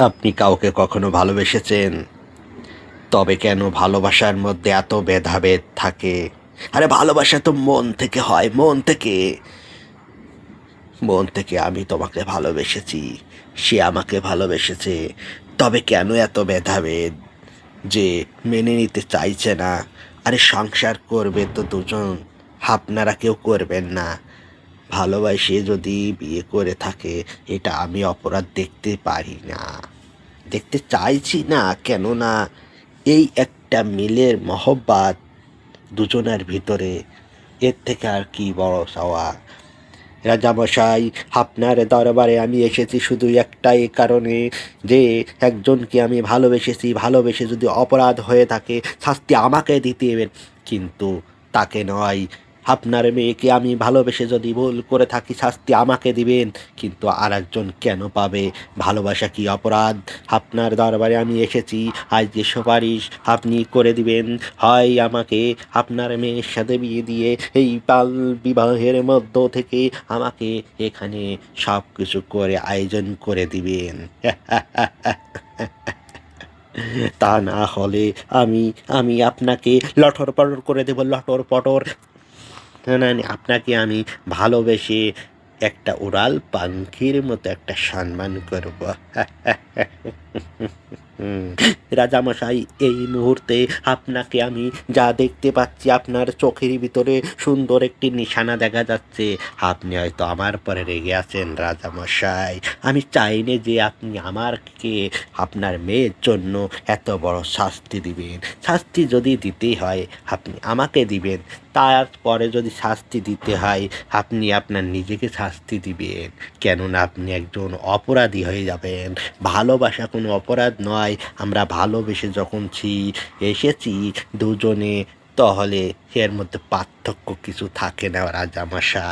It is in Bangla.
আপনি কাউকে কখনো ভালোবেসেছেন? তবে কেন ভালোবাসার মধ্যে এত ভেদাভেদ থাকে? আরে ভালোবাসা তো মন থেকে হয়, মন থেকে। মন থেকে আমি তোমাকে ভালোবেসেছি, সে আমাকে ভালোবেসেছে। তবে কেন এত ভেদাভেদ যে মেনে নিতে চাইছে না? আরে সংসার করবে তো দুজন, আপনারা কেউ করবেন না। ভালোবাসে যদি বিয়ে করে থাকে, এটা আমি অপরাধ দেখতে পারি না, দেখতে চাইছি না। কেননা এই একটা মিলের মহব্বত দুজনের ভিতরে, এর থেকে আর কি বড় চাওয়া? রাজামশাই, আপনার দরবারে আমি এসেছি শুধু একটাই কারণে, যে একজনকে আমি ভালোবেসেছি, ভালোবেসে যদি অপরাধ হয়ে থাকে শাস্তি আমাকে দিতে হবেন, কিন্তু তাকে নয়। আপনার মেয়েকে আমি ভালোবেসে যদি ভুল করে থাকি শাস্তি আমাকে দিবেন, কিন্তু আর একজন কেন পাবে? ভালোবাসা কি অপরাধ? আপনার দরবারে আমি এসেছি, আজ যে সুপারিশ আপনি করে দিবেন, হয় আমাকে আপনার মেয়ের সাথে বিয়ে দিয়ে এই বাল বিবাহের মধ্য থেকে আমাকে এখানে সব কিছু করে আয়োজন করে দিবেন। তা না হলে আমি আমি আপনাকে লটর পটর করে দেব, লটর পটর। না না না, আপনাকে আমি ভালোবেসে একটা উড়াল পাখির মতো একটা সম্মান করব। রাজামশাই, এই মুহূর্তে আপনাকে আমি যা দেখতে পাচ্ছি, আপনার চোখের ভিতরে সুন্দর একটি নিশানা দেখা যাচ্ছে। আপনি হয়তো আমার পরে রেগে আছেন রাজামশাই। আমি চাইনি যে আপনি আমারকে আপনার মেয়ের জন্য এত বড় শাস্তি দিবেন। শাস্তি যদি দিতেই হয় আপনি আমাকে দিবেন, তারপরে যদি শাস্তি দিতে হয় আপনি আপনার নিজেকে শাস্তি দিবেন। কেননা আপনি একজন অপরাধী হয়ে যাবেন। ভালোবাসা কোনো অপরাধ নয়। আমরা ভালোবেসে যখন এসেছি দুজনে, তাহলে এর মধ্যে পার্থক্য কিছু থাকে না রাজামশাই।